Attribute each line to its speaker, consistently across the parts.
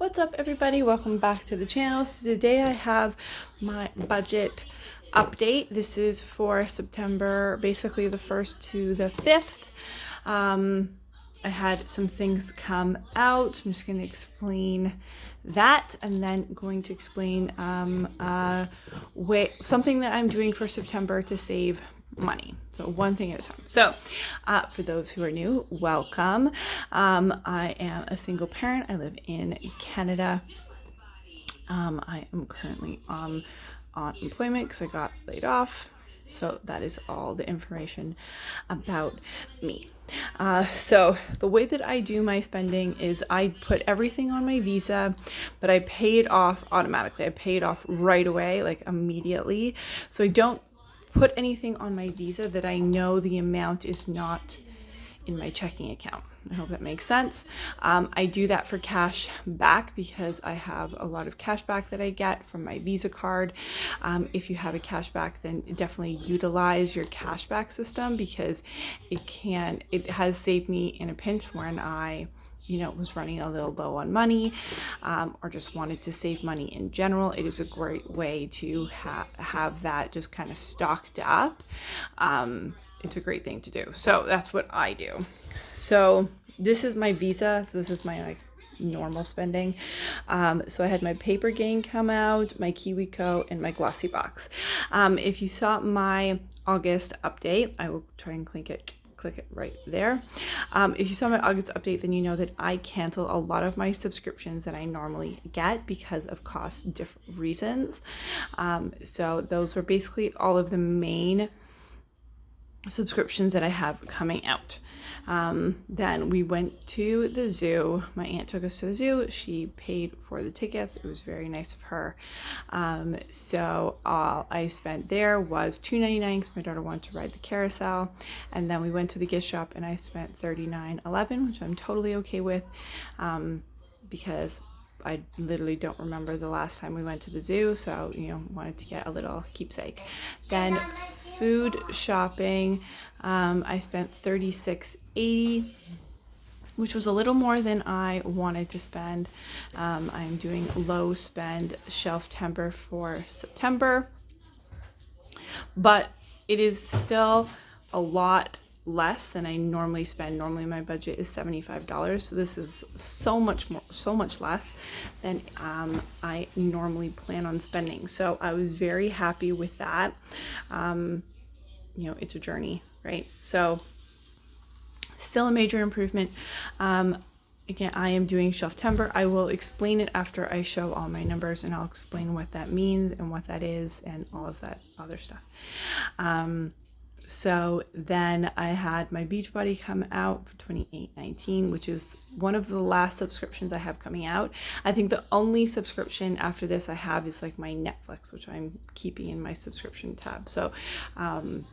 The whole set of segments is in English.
Speaker 1: What's up, everybody? Welcome back to the channel. So today I have my budget update. This is for September, basically the 1st to the 5th. I had some things come out. I'm just going to explain that, and then going to explain something that I'm doing for September to save money. So one thing at a time. So for those who are new, welcome. I am a single parent. I live in Canada. I am currently on employment because I got laid off. So that is all the information about me. So the way that I do my spending is I put everything on my Visa, but I pay it off automatically. I pay it off right away, like immediately. So I don't put anything on my Visa that I know the amount is not in my checking account. I hope that makes sense. I do that for cash back because I have a lot of cash back that I get from my Visa card. If you have a cash back, then definitely utilize your cash back system because it has saved me in a pinch when I was running a little low on money, or just wanted to save money in general. It is a great way to have that just kind of stocked up. It's a great thing to do. So that's what I do. So this is my Visa. So this is my normal spending. So I had my paper gain come out, my KiwiCo, and my Glossy Box. If you saw my August update, I will try and click it right there. If you saw my August update, then you know that I cancel a lot of my subscriptions that I normally get because of cost reasons. So those were basically all of the main subscriptions that I have coming out. Then we went to the zoo. My aunt took us to the zoo. She paid for the tickets. It was very nice of her. So all I spent there was $2.99 because my daughter wanted to ride the carousel. And then we went to the gift shop and I spent $39.11, which I'm totally okay with, because I literally don't remember the last time we went to the zoo, so wanted to get a little keepsake. Then food shopping, I spent $36.80, which was a little more than I wanted to spend. I'm doing low spend shelf-tember for September, but it is still a lot less than I normally spend. Normally my budget is $75, so this is so much less than I normally plan on spending. So I was very happy with that. It's a journey, right? So still a major improvement. Again, I am doing shelf-tember. I will explain it after I show all my numbers, and I'll explain what that means and what that is and all of that other stuff. So then I had my Beachbody come out for $28.19, which is one of the last subscriptions I have coming out. I think the only subscription after this I have is like my Netflix, which I'm keeping in my subscription tab. So I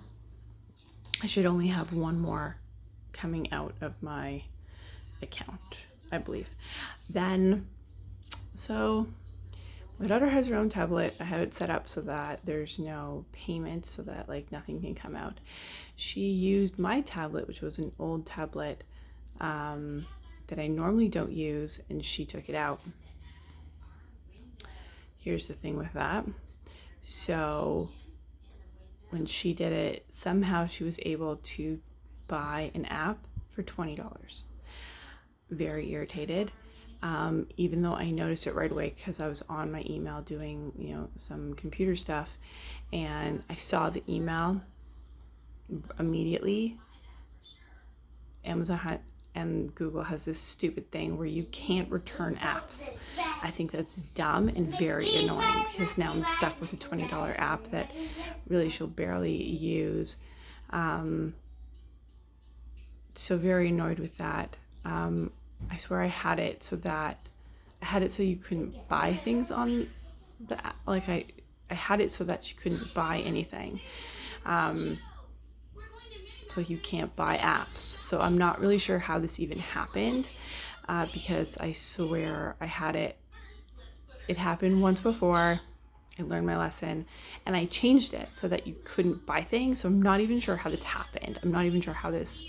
Speaker 1: should only have one more coming out of my account, I believe. Then, so my daughter has her own tablet. I have it set up so that there's no payment, so that nothing can come out. She used my tablet, which was an old tablet that I normally don't use, and she took it out. Here's the thing with that. So when she did it, somehow she was able to buy an app for $20. Very irritated. Even though I noticed it right away because I was on my email doing, some computer stuff, and I saw the email immediately. Amazon and Google has this stupid thing where you can't return apps. I think that's dumb and very annoying because now I'm stuck with a $20 app that really she'll barely use. So very annoyed with that. I swear I had it so you couldn't buy things on the app. I had it so that you couldn't buy anything. So you can't buy apps. So I'm not really sure how this even happened, because I swear I had it. It happened once before. I learned my lesson and I changed it so that you couldn't buy things. So I'm not even sure how this happened. I'm not even sure how this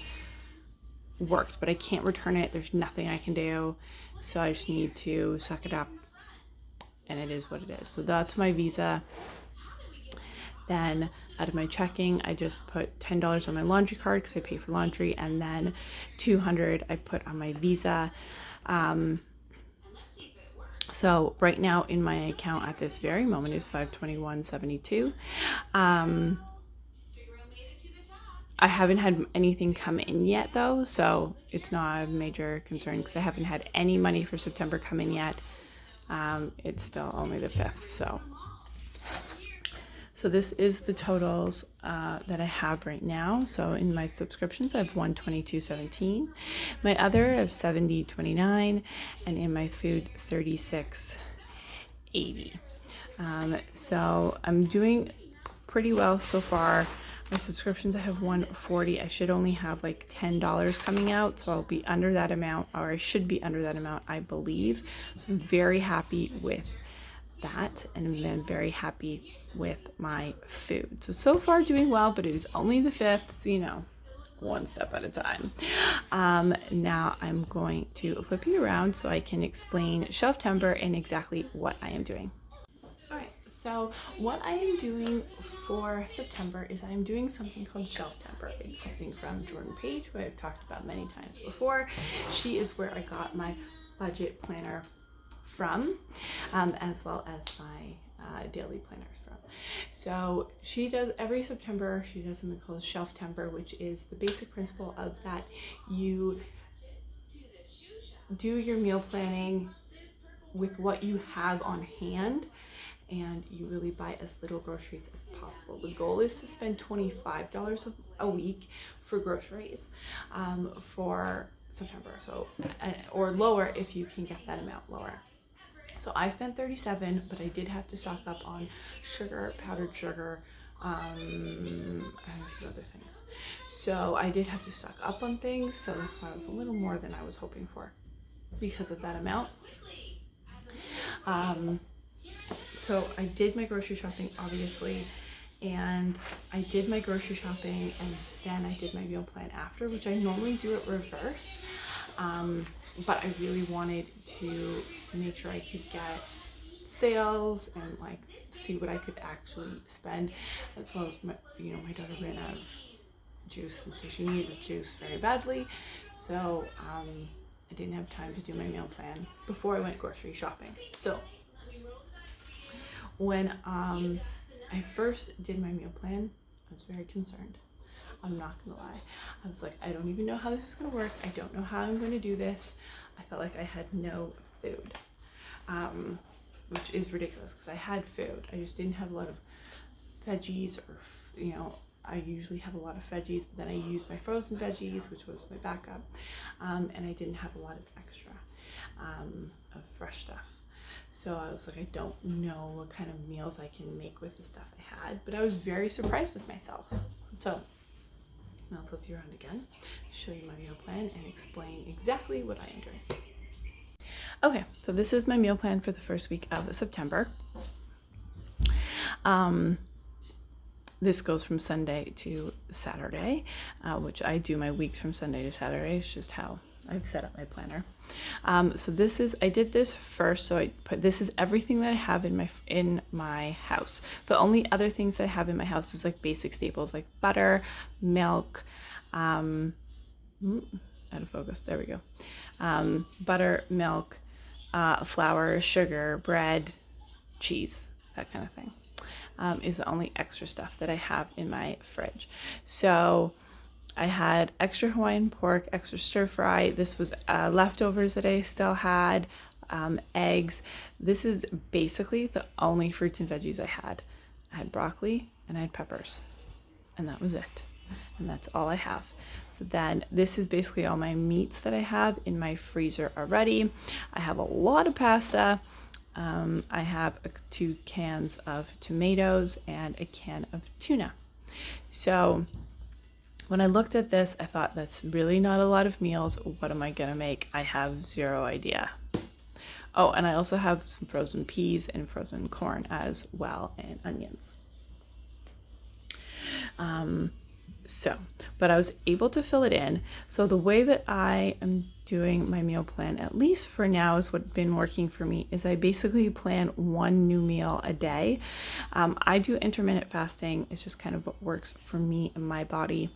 Speaker 1: worked, but I can't return it. There's nothing I can do. So I just need to suck it up, and it is what it is. So that's my Visa. Then out of my checking, I just put $10 on my laundry card because I pay for laundry, and then $200 I put on my Visa. So right now in my account at this very moment is $521.72. I haven't had anything come in yet though, so it's not a major concern because I haven't had any money for September come in yet. It's still only the 5th, so this is the totals that I have right now. So in my subscriptions, I have $122.17. My other, I have $70.29, and in my food, $36.80. So I'm doing pretty well so far. My subscriptions, I have $140. I should only have like $10 coming out, so I'll be under that amount, or I should be under that amount, I believe. So I'm very happy with that, and I'm very happy with my food. So far doing well, but it is only the 5th, so one step at a time. Now I'm going to flip you around so I can explain shelf-tember and exactly what I am doing. So what I am doing for September is I'm doing something called shelf-tember. It's something from Jordan Page, who I've talked about many times before. She is where I got my budget planner from, as well as my daily planners from. So she does, every September, she does something called shelf-tember, which is the basic principle of that you do your meal planning with what you have on hand, and you really buy as little groceries as possible. The goal is to spend $25 a week for groceries for September, so or lower if you can get that amount lower. So I spent $37, but I did have to stock up on sugar, powdered sugar, and a few other things. So I did have to stock up on things, so that's why it was a little more than I was hoping for because of that amount. So I did my grocery shopping, obviously, and I did my grocery shopping, and then I did my meal plan after, which I normally do it reverse. But I really wanted to make sure I could get sales and like see what I could actually spend, as well as my daughter ran out of juice, and so she needed juice very badly. So I didn't have time to do my meal plan before I went grocery shopping. So when I first did my meal plan, I was very concerned. I'm not gonna lie. I was like, I don't even know how this is gonna work. I don't know how I'm gonna do this. I felt like I had no food, which is ridiculous because I had food. I just didn't have a lot of veggies, or I usually have a lot of veggies, but then I used my frozen veggies, which was my backup, and I didn't have a lot of extra of fresh stuff. So I was like, I don't know what kind of meals I can make with the stuff I had, but I was very surprised with myself. So I'll flip you around again, show you my meal plan, and explain exactly what I am doing. Okay, so this is my meal plan for the first week of September. This goes from Sunday to Saturday, which I do my weeks from Sunday to Saturday. It's just how I've set up my planner. So I did this first. So this is everything that I have in my house. The only other things that I have in my house is like basic staples like butter, milk, out of focus. There we go. Butter, milk, flour, sugar, bread, cheese, that kind of thing. Is the only extra stuff that I have in my fridge. So I had extra Hawaiian pork, extra stir fry. This was leftovers that I still had, eggs. This is basically the only fruits and veggies I had. I had broccoli and I had peppers, and that was it. And that's all I have. So then this is basically all my meats that I have in my freezer already. I have a lot of pasta. I have 2 cans of tomatoes and a can of tuna. So when I looked at this, I thought that's really not a lot of meals. What am I gonna make? I have zero idea. Oh, and I also have some frozen peas and frozen corn as well, and onions. So, but I was able to fill it in. So the way that I am doing my meal plan, at least for now, is what's been working for me, is I basically plan one new meal a day. I do intermittent fasting. It's just kind of what works for me and my body.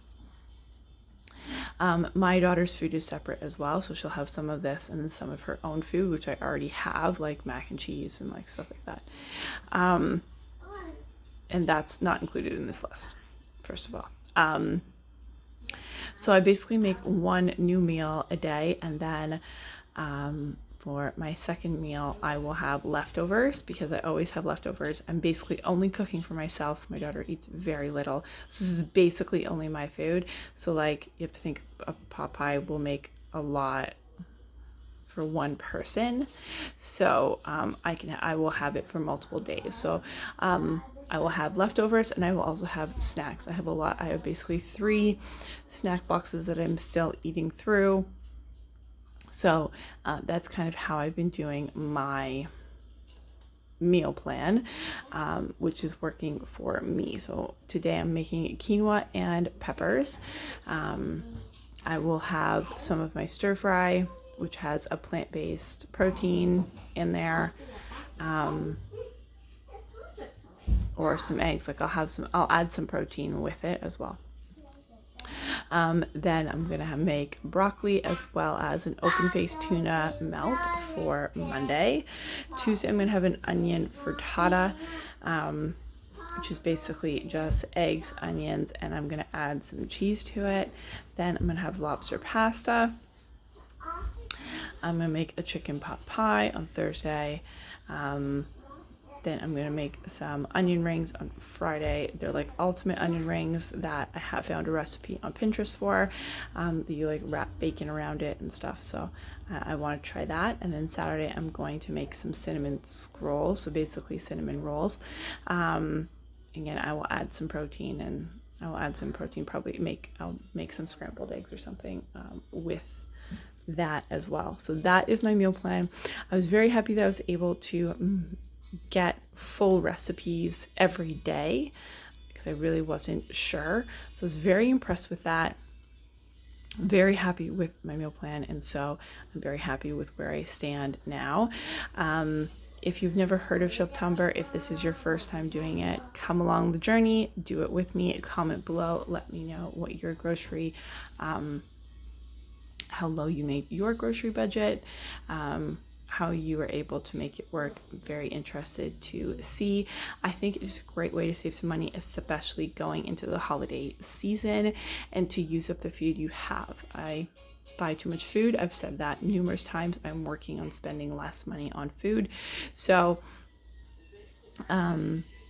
Speaker 1: My daughter's food is separate as well, so she'll have some of this and then some of her own food, which I already have, like mac and cheese and like stuff like that. And that's not included in this list, first of all. So I basically make one new meal a day, and then for my second meal, I will have leftovers because I always have leftovers. I'm basically only cooking for myself. My daughter eats very little, so this is basically only my food. So like, you have to think a pot pie will make a lot for one person, so I will have it for multiple days. So I will have leftovers, and I will also have snacks. I have basically 3 snack boxes that I'm still eating through. So that's kind of how I've been doing my meal plan, which is working for me. So today I'm making quinoa and peppers. I will have some of my stir fry, which has a plant-based protein in there. Or some eggs. Like I'll add some protein with it as well. Then I'm gonna make broccoli as well as an open-faced tuna melt for Monday. Tuesday I'm gonna have an onion frittata, which is basically just eggs, onions, and I'm gonna add some cheese to it. Then I'm gonna have lobster pasta. I'm gonna make a chicken pot pie on Thursday. Then I'm gonna make some onion rings on Friday. They're like ultimate onion rings that I have found a recipe on Pinterest for. That you like wrap bacon around it and stuff. So I want to try that. And then Saturday I'm going to make some cinnamon scrolls. So basically cinnamon rolls. Again, I will add some protein, and I will add some protein. I'll make some scrambled eggs or something with that as well. So that is my meal plan. I was very happy that I was able to get full recipes every day because I really wasn't sure. So I was very impressed with that. Very happy with my meal plan, and so I'm very happy with where I stand now. If you've never heard of shelf-tember, if this is your first time doing it, come along the journey, do it with me. Comment below, let me know what your grocery, how low you made your grocery budget, how you were able to make it work. I'm very interested to see. I think it's a great way to save some money, especially going into the holiday season, and to use up the food you have. I buy too much food. I've said that numerous times. I'm working on spending less money on food. So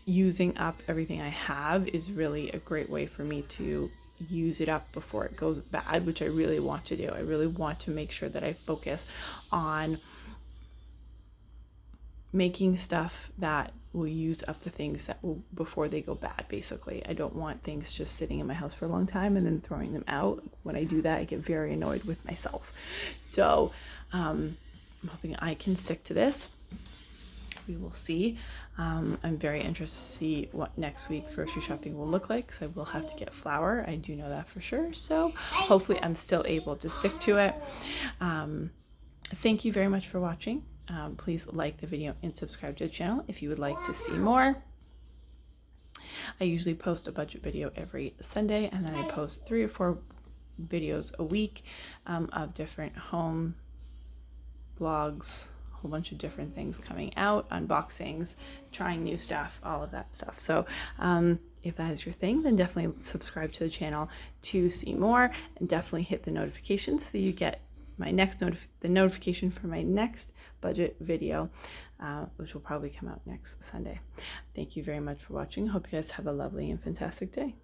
Speaker 1: using up everything I have is really a great way for me to use it up before it goes bad, which I really want to do. I really want to make sure that I focus on making stuff that will use up the things that will before they go bad. Basically, I don't want things just sitting in my house for a long time and then throwing them out. When I do that, I get very annoyed with myself. So I'm hoping I can stick to this. We will see. I'm very interested to see what next week's grocery shopping will look like, because I will have to get flour. I do know that for sure. So hopefully I'm still able to stick to it. Thank you very much for watching. Please like the video and subscribe to the channel if you would like to see more. I usually post a budget video every Sunday, and then I post 3 or 4 videos a week of different home vlogs, a whole bunch of different things coming out, unboxings, trying new stuff, all of that stuff. So if that is your thing, then definitely subscribe to the channel to see more, and definitely hit the notifications so that you get my next the notification for my next budget video, which will probably come out next Sunday. Thank you very much for watching. Hope you guys have a lovely and fantastic day.